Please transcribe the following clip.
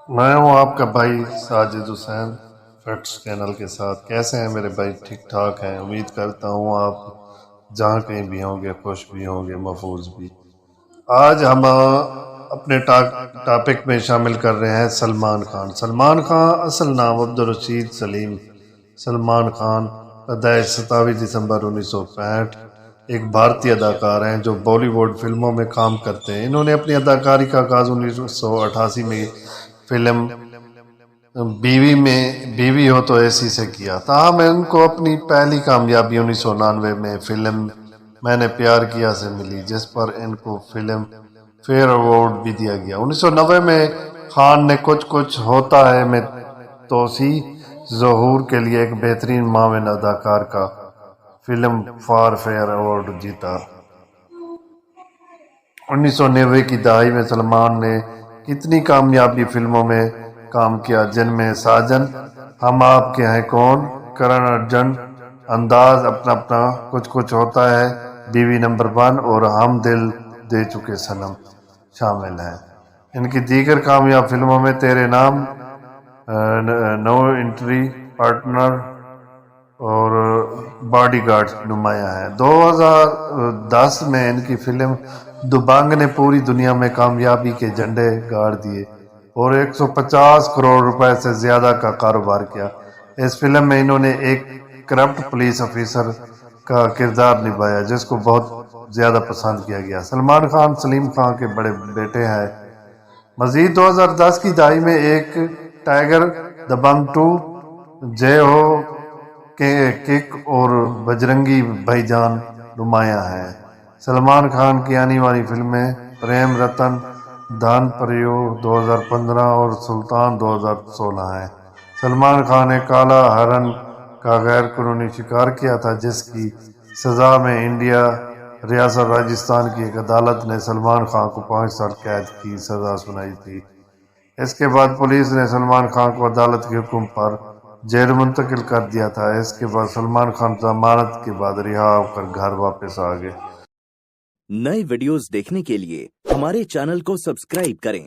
میں ہوں آپ کا بھائی ساجد حسین فیکٹس چینل کے ساتھ۔ کیسے ہیں میرے بھائی؟ ٹھیک ٹھاک ہیں؟ امید کرتا ہوں آپ جہاں کہیں بھی ہوں گے خوش بھی ہوں گے، محفوظ بھی۔ آج ہم اپنے ٹاپک میں شامل کر رہے ہیں سلمان خان۔ سلمان خان اصل نام عبدالرشید سلیم سلمان خان، پیدائش 27 دسمبر 1965، ایک بھارتی اداکار ہیں جو بالی ووڈ فلموں میں کام کرتے ہیں۔ انہوں نے اپنی اداکاری کا آغاز 1988 میں فلم بیوی ہو تو ایسی سے کیا۔ تاہم ان کو اپنی پہلی کامیابی 1999 میں فلم میں نے پیار کیا سے ملی، جس پر ان کو فلم فیئر ایوارڈ بھی دیا گیا۔ 1990 میں خان نے کچھ ہوتا ہے میں توسیع ظہور کے لیے ایک بہترین معاون اداکار کا فلم فیئر ایوارڈ جیتا۔ 1990 کی دہائی میں سلمان نے کتنی کامیابی فلموں میں کام کیا، جن میں ساجن، ہم آپ کے ہیں کون، کرن ارجن، انداز اپنا اپنا، کچھ ہوتا ہے، بیوی نمبر 1 اور ہم دل دے چکے صنم شامل ہیں۔ ان کی دیگر کامیاب فلموں میں تیرے نام، نو انٹری پارٹنر اور باڈی گارڈ نمایاں ہیں۔ 2010 میں ان کی فلم دبنگ نے پوری دنیا میں کامیابی کے جھنڈے گاڑ دیے اور 150 کروڑ روپے سے زیادہ کا کاروبار کیا۔ اس فلم میں انہوں نے ایک کرپٹ پولیس آفیسر کا کردار نبھایا جس کو بہت زیادہ پسند کیا گیا۔ سلمان خان سلیم خان کے بڑے بیٹے ہیں۔ مزید 2010 کی دہائی میں ایک ٹائیگر، دبنگ 2، جے ہو، کک اور بجرنگی بھائی جان نمایاں ہیں۔ سلمان خان کی آنے والی فلمیں پریم رتن، دھن پریو 2015 اور سلطان 2016 ہیں۔ سلمان خان نے کالا ہرن کا غیر قانونی شکار کیا تھا، جس کی سزا میں انڈیا ریاست راجستھان کی ایک عدالت نے سلمان خان کو 5 سال قید کی سزا سنائی تھی۔ اس کے بعد پولیس نے سلمان خان کو عدالت کے حکم پر جیل منتقل کر دیا تھا۔ اس کے بعد سلمان خان ضمانت کے بعد رہا ہو کر گھر واپس آ گئے۔ نئے ویڈیوز دیکھنے کے لیے ہمارے چینل کو سبسکرائب کریں۔